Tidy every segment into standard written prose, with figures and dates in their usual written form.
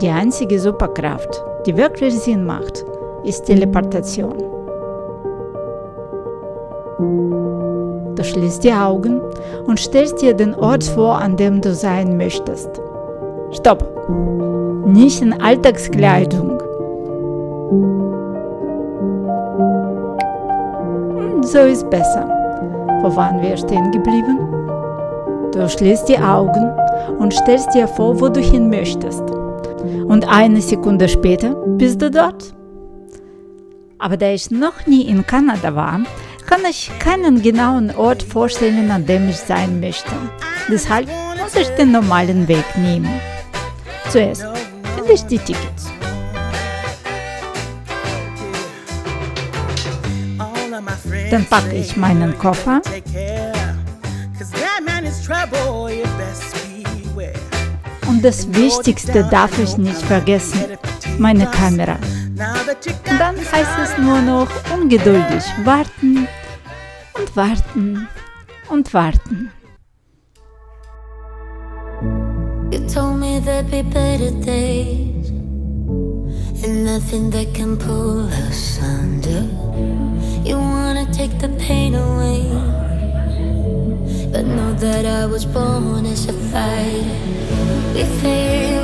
Die einzige Superkraft, die wirklich Sinn macht, ist Teleportation. Du schließt die Augen und stellst dir den Ort vor, an dem du sein möchtest. Stopp! Nicht in Alltagskleidung. So ist besser. Wo waren wir stehen geblieben? Du schließt die Augen und stellst dir vor, wo du hin möchtest. Und eine Sekunde später bist du dort. Aber da ich noch nie in Kanada war, kann ich keinen genauen Ort vorstellen, an dem ich sein möchte. Deshalb muss ich den normalen Weg nehmen. Zuerst finde ich die Tickets. Dann packe ich meinen Koffer. Und das Wichtigste darf ich nicht vergessen, meine Kamera. Und dann heißt es nur noch ungeduldig warten und warten und warten. You told me there'd be better days and nothing that can pull us under. You wanna take the pain away, but know that I was born as a fighter. We fade,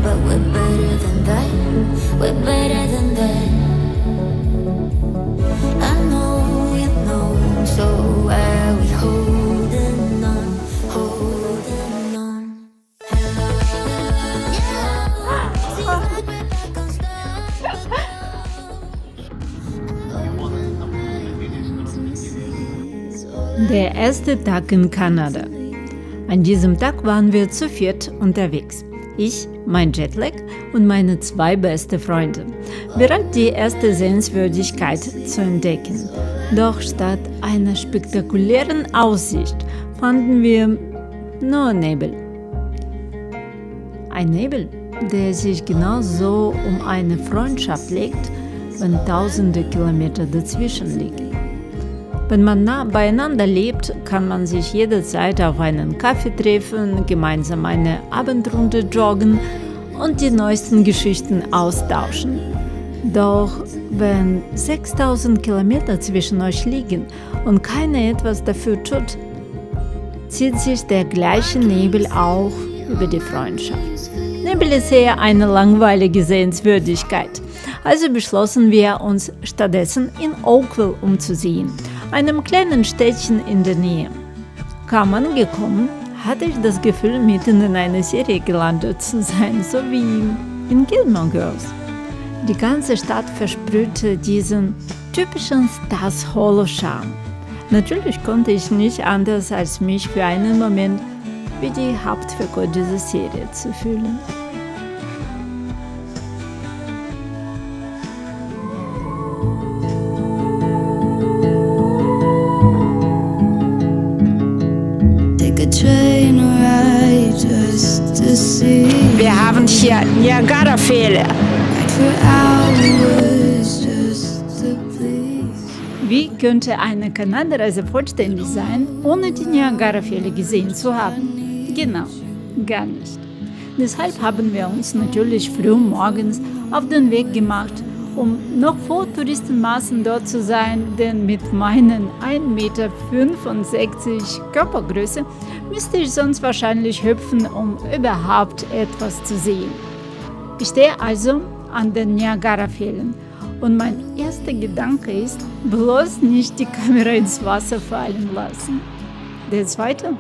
but we're better than that. We're better than that. I know you know, so why we holding on, holding on. Der erste Tag in Kanada. An diesem Tag waren wir zu viert unterwegs. Ich, mein Jetlag und meine 2 beste Freunde. Bereit, die erste Sehenswürdigkeit zu entdecken. Doch statt einer spektakulären Aussicht fanden wir nur Nebel. Ein Nebel, der sich genauso um eine Freundschaft legt, wenn tausende Kilometer dazwischen liegen. Wenn man nah beieinander lebt, kann man sich jederzeit auf einen Kaffee treffen, gemeinsam eine Abendrunde joggen und die neuesten Geschichten austauschen. Doch wenn 6000 Kilometer zwischen euch liegen und keiner etwas dafür tut, zieht sich der gleiche Nebel auch über die Freundschaft. Nebel ist eher eine langweilige Sehenswürdigkeit. Also beschlossen wir, uns stattdessen in Oakville umzusehen, einem kleinen Städtchen in der Nähe. Kaum angekommen, hatte ich das Gefühl, mitten in einer Serie gelandet zu sein, so wie in Gilmore Girls. Die ganze Stadt versprühte diesen typischen Stars-Hollow-Charme. Natürlich konnte ich nicht anders, als mich für einen Moment wie die Hauptfigur dieser Serie zu fühlen. Wir haben hier Niagara-Fälle. Wie könnte eine Kanada-Reise vollständig sein, ohne die Niagara-Fälle gesehen zu haben? Genau, gar nicht. Deshalb haben wir uns natürlich früh morgens auf den Weg gemacht, um noch vor Touristenmassen dort zu sein, denn mit meinen 1,65 Meter Körpergröße müsste ich sonst wahrscheinlich hüpfen, um überhaupt etwas zu sehen. Ich stehe also an den Niagara-Fällen und mein erster Gedanke ist, bloß nicht die Kamera ins Wasser fallen lassen. Der zweite,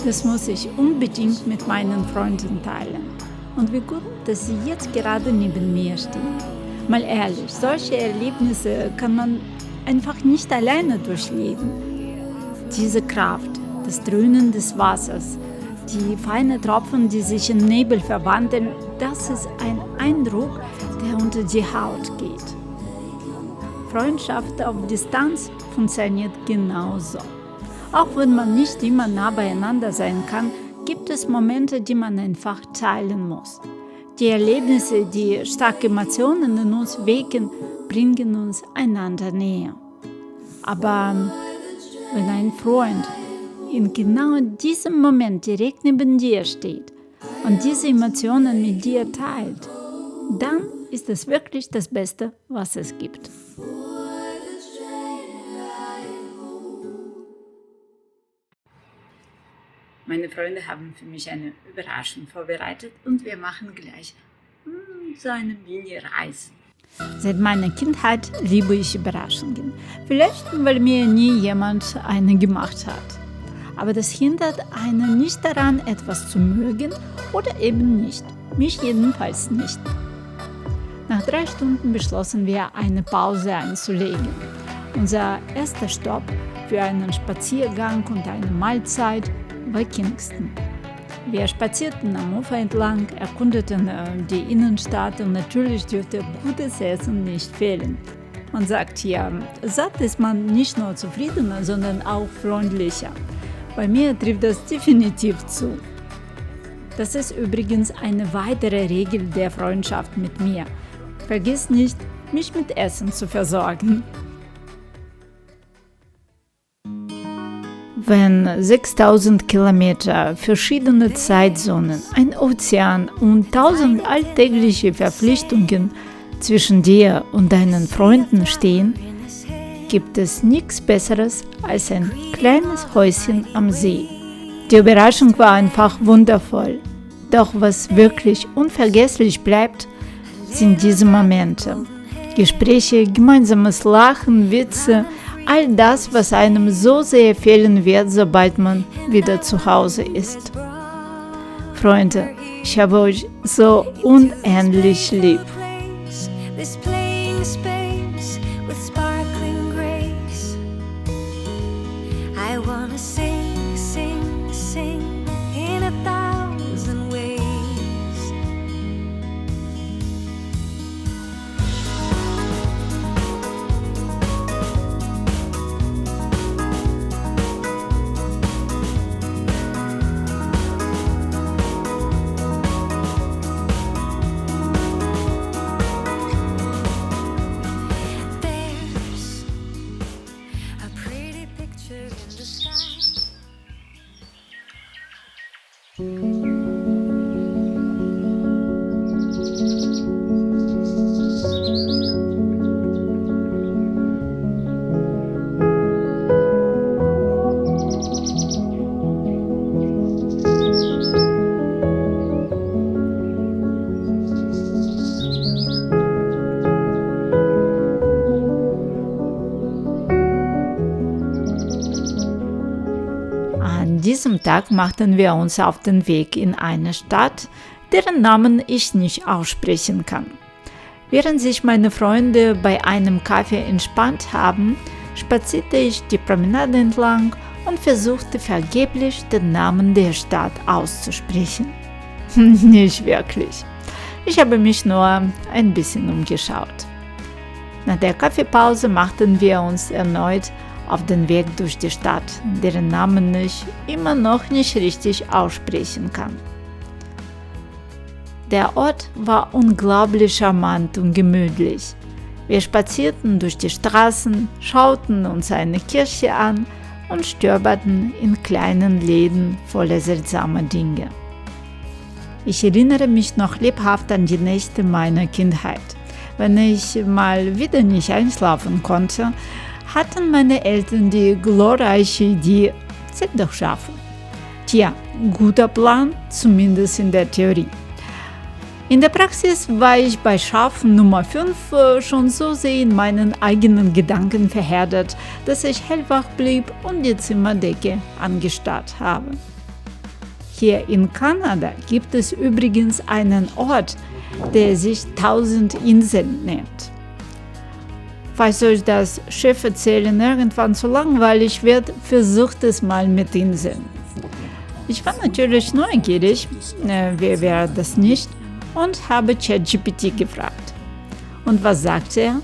das muss ich unbedingt mit meinen Freunden teilen. Und wie gut, dass sie jetzt gerade neben mir stehen. Mal ehrlich, solche Erlebnisse kann man einfach nicht alleine durchleben. Diese Kraft, das Dröhnen des Wassers, die feinen Tropfen, die sich in Nebel verwandeln, das ist ein Eindruck, der unter die Haut geht. Freundschaft auf Distanz funktioniert genauso. Auch wenn man nicht immer nah beieinander sein kann, gibt es Momente, die man einfach teilen muss. Die Erlebnisse, die starke Emotionen in uns wecken, bringen uns einander näher. Aber wenn ein Freund in genau diesem Moment direkt neben dir steht und diese Emotionen mit dir teilt, dann ist es wirklich das Beste, was es gibt. Meine Freunde haben für mich eine Überraschung vorbereitet und wir machen gleich so eine Mini-Reise. Seit meiner Kindheit liebe ich Überraschungen. Vielleicht, weil mir nie jemand eine gemacht hat. Aber das hindert einen nicht daran, etwas zu mögen oder eben nicht. Mich jedenfalls nicht. Nach 3 Stunden beschlossen wir, eine Pause einzulegen. Unser erster Stopp für einen Spaziergang und eine Mahlzeit war Kingston. Wir spazierten am Ufer entlang, erkundeten die Innenstadt und natürlich dürfte gutes Essen nicht fehlen. Man sagt ja, satt ist man nicht nur zufriedener, sondern auch freundlicher. Bei mir trifft das definitiv zu. Das ist übrigens eine weitere Regel der Freundschaft mit mir. Vergiss nicht, mich mit Essen zu versorgen. Wenn 6000 Kilometer, verschiedene Zeitzonen, ein Ozean und 1000 alltägliche Verpflichtungen zwischen dir und deinen Freunden stehen, gibt es nichts Besseres als ein kleines Häuschen am See. Die Überraschung war einfach wundervoll. Doch was wirklich unvergesslich bleibt, sind diese Momente. Gespräche, gemeinsames Lachen, Witze, all das, was einem so sehr fehlen wird, sobald man wieder zu Hause ist. Freunde, ich habe euch so unendlich lieb. An diesem Tag machten wir uns auf den Weg in eine Stadt, deren Namen ich nicht aussprechen kann. Während sich meine Freunde bei einem Kaffee entspannt haben, spazierte ich die Promenade entlang und versuchte vergeblich, den Namen der Stadt auszusprechen. Nicht wirklich. Ich habe mich nur ein bisschen umgeschaut. Nach der Kaffeepause machten wir uns erneut auf den Weg durch die Stadt, deren Namen ich immer noch nicht richtig aussprechen kann. Der Ort war unglaublich charmant und gemütlich. Wir spazierten durch die Straßen, schauten uns eine Kirche an und stöberten in kleinen Läden voller seltsamer Dinge. Ich erinnere mich noch lebhaft an die Nächte meiner Kindheit. Wenn ich mal wieder nicht einschlafen konnte, hatten meine Eltern die glorreiche Idee, Zelt durchschaffen. Tja, guter Plan, zumindest in der Theorie. In der Praxis war ich bei Schafen Nummer 5 schon so sehr in meinen eigenen Gedanken verheddert, dass ich hellwach blieb und die Zimmerdecke angestarrt habe. Hier in Kanada gibt es übrigens einen Ort, der sich 1000 Inseln nennt. Falls euch das Schifferzählen irgendwann zu langweilig wird, versucht es mal mit Inseln. Ich war natürlich neugierig, wer wäre das nicht, und habe ChatGPT gefragt. Und was sagt er?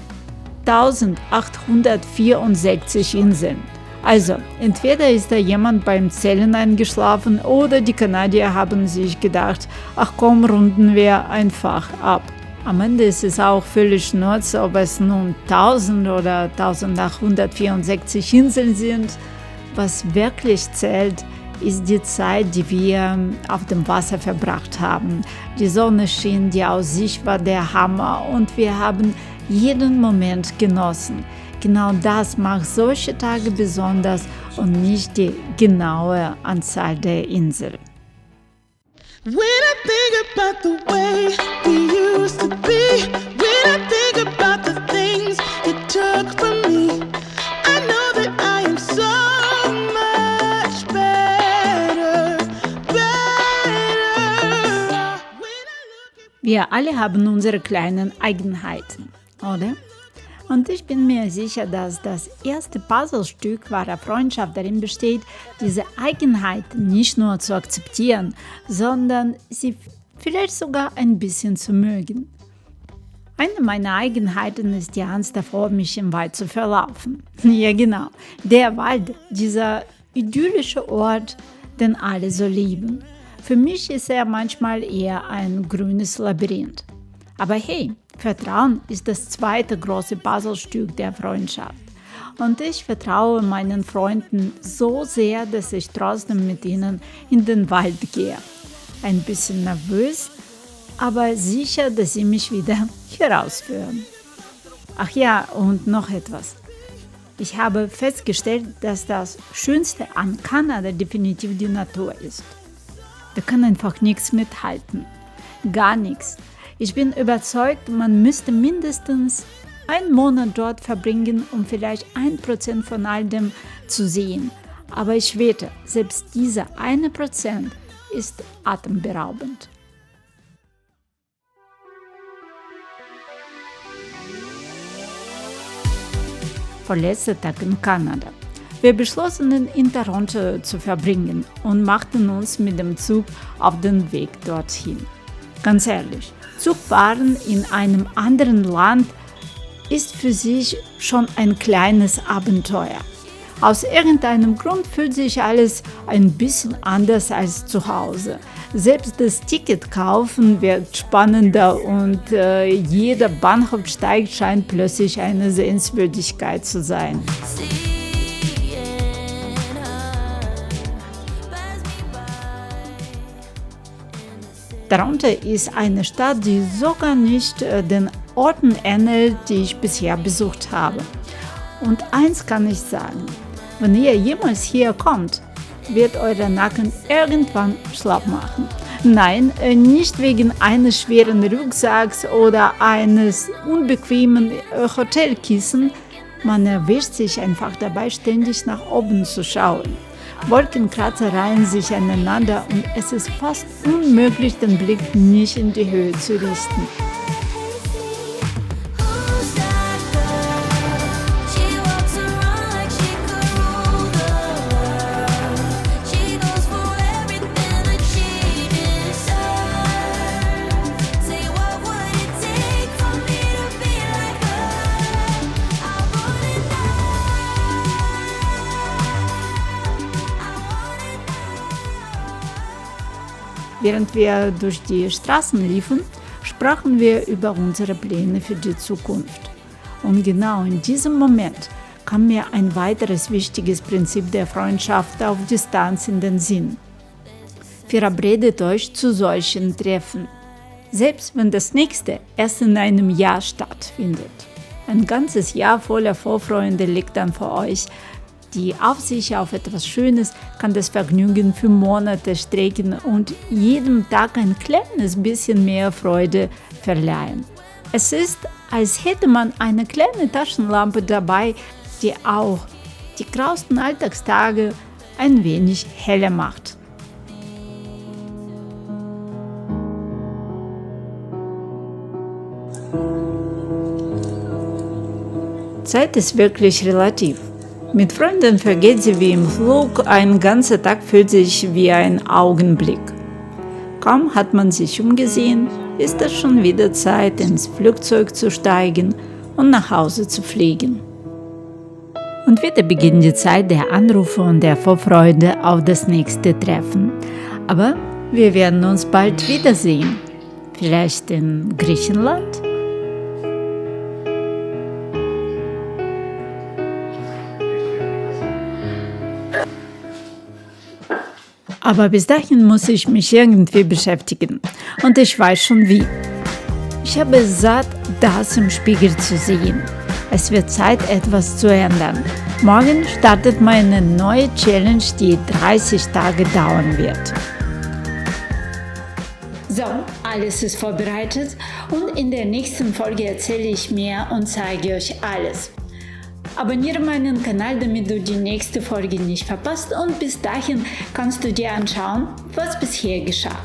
1864 Inseln. Also, entweder ist da jemand beim Zählen eingeschlafen oder die Kanadier haben sich gedacht, ach komm, runden wir einfach ab. Am Ende ist es auch völlig schnurz, ob es nun 1000 oder 1864 Inseln sind. was wirklich zählt, ist die Zeit, die wir auf dem Wasser verbracht haben. Die Sonne schien, die Aussicht war der Hammer und wir haben jeden Moment genossen. Genau das macht solche Tage besonders und nicht die genaue Anzahl der Inseln. When I think about the way we used to be, when I think about the things you took from me, I know that I am so much better. Wir alle haben unsere kleinen Eigenheiten, oder? Und ich bin mir sicher, dass das erste Puzzlestück wahrer Freundschaft darin besteht, diese Eigenheiten nicht nur zu akzeptieren, sondern sie vielleicht sogar ein bisschen zu mögen. Eine meiner Eigenheiten ist die Angst davor, mich im Wald zu verlaufen. Ja genau, der Wald, dieser idyllische Ort, den alle so lieben. Für mich ist er manchmal eher ein grünes Labyrinth. Aber hey, Vertrauen ist das zweite große Puzzlestück der Freundschaft. Und ich vertraue meinen Freunden so sehr, dass ich trotzdem mit ihnen in den Wald gehe. Ein bisschen nervös, aber sicher, dass sie mich wieder herausführen. Ach ja, und noch etwas. Ich habe festgestellt, dass das Schönste an Kanada definitiv die Natur ist. Da kann einfach nichts mithalten. Gar nichts. Ich bin überzeugt, man müsste mindestens einen Monat dort verbringen, um vielleicht 1% von all dem zu sehen. Aber ich wette, selbst dieser 1% ist atemberaubend. Vorletzter Tag in Kanada. Wir beschlossen, in Toronto zu verbringen und machten uns mit dem Zug auf den Weg dorthin. Ganz ehrlich, Zugfahren in einem anderen Land ist für sich schon ein kleines Abenteuer. Aus irgendeinem Grund fühlt sich alles ein bisschen anders als zu Hause. Selbst das Ticket kaufen wird spannender und jeder Bahnhofsteig scheint plötzlich eine Sehenswürdigkeit zu sein. Toronto ist eine Stadt, die sogar nicht den Orten ähnelt, die ich bisher besucht habe. Und eins kann ich sagen, wenn ihr jemals hier kommt, wird euer Nacken irgendwann schlapp machen. Nein, nicht wegen eines schweren Rucksacks oder eines unbequemen Hotelkissen. Man erwischt sich einfach dabei, ständig nach oben zu schauen. Wolkenkratzer reihen sich aneinander und es ist fast unmöglich, den Blick nicht in die Höhe zu richten. Während wir durch die Straßen liefen, sprachen wir über unsere Pläne für die Zukunft. Und genau in diesem Moment kam mir ein weiteres wichtiges Prinzip der Freundschaft auf Distanz in den Sinn. Verabredet euch zu solchen Treffen, selbst wenn das nächste erst in einem Jahr stattfindet. Ein ganzes Jahr voller Vorfreude liegt dann vor euch. Die Aussicht auf etwas Schönes kann das Vergnügen für Monate strecken und jedem Tag ein kleines bisschen mehr Freude verleihen. Es ist, als hätte man eine kleine Taschenlampe dabei, die auch die grausten Alltagstage ein wenig heller macht. Zeit ist wirklich relativ. Mit Freunden vergeht sie wie im Flug, ein ganzer Tag fühlt sich wie ein Augenblick. Kaum hat man sich umgesehen, ist es schon wieder Zeit, ins Flugzeug zu steigen und nach Hause zu fliegen. Und wieder beginnt die Zeit der Anrufe und der Vorfreude auf das nächste Treffen. Aber wir werden uns bald wiedersehen. Vielleicht in Griechenland? Aber bis dahin muss ich mich irgendwie beschäftigen. Und ich weiß schon wie. Ich habe satt, das im Spiegel zu sehen. Es wird Zeit, etwas zu ändern. Morgen startet meine neue Challenge, die 30 Tage dauern wird. So, alles ist vorbereitet und in der nächsten Folge erzähle ich mehr und zeige euch alles. Abonniere meinen Kanal, damit du die nächste Folge nicht verpasst und bis dahin kannst du dir anschauen, was bisher geschah.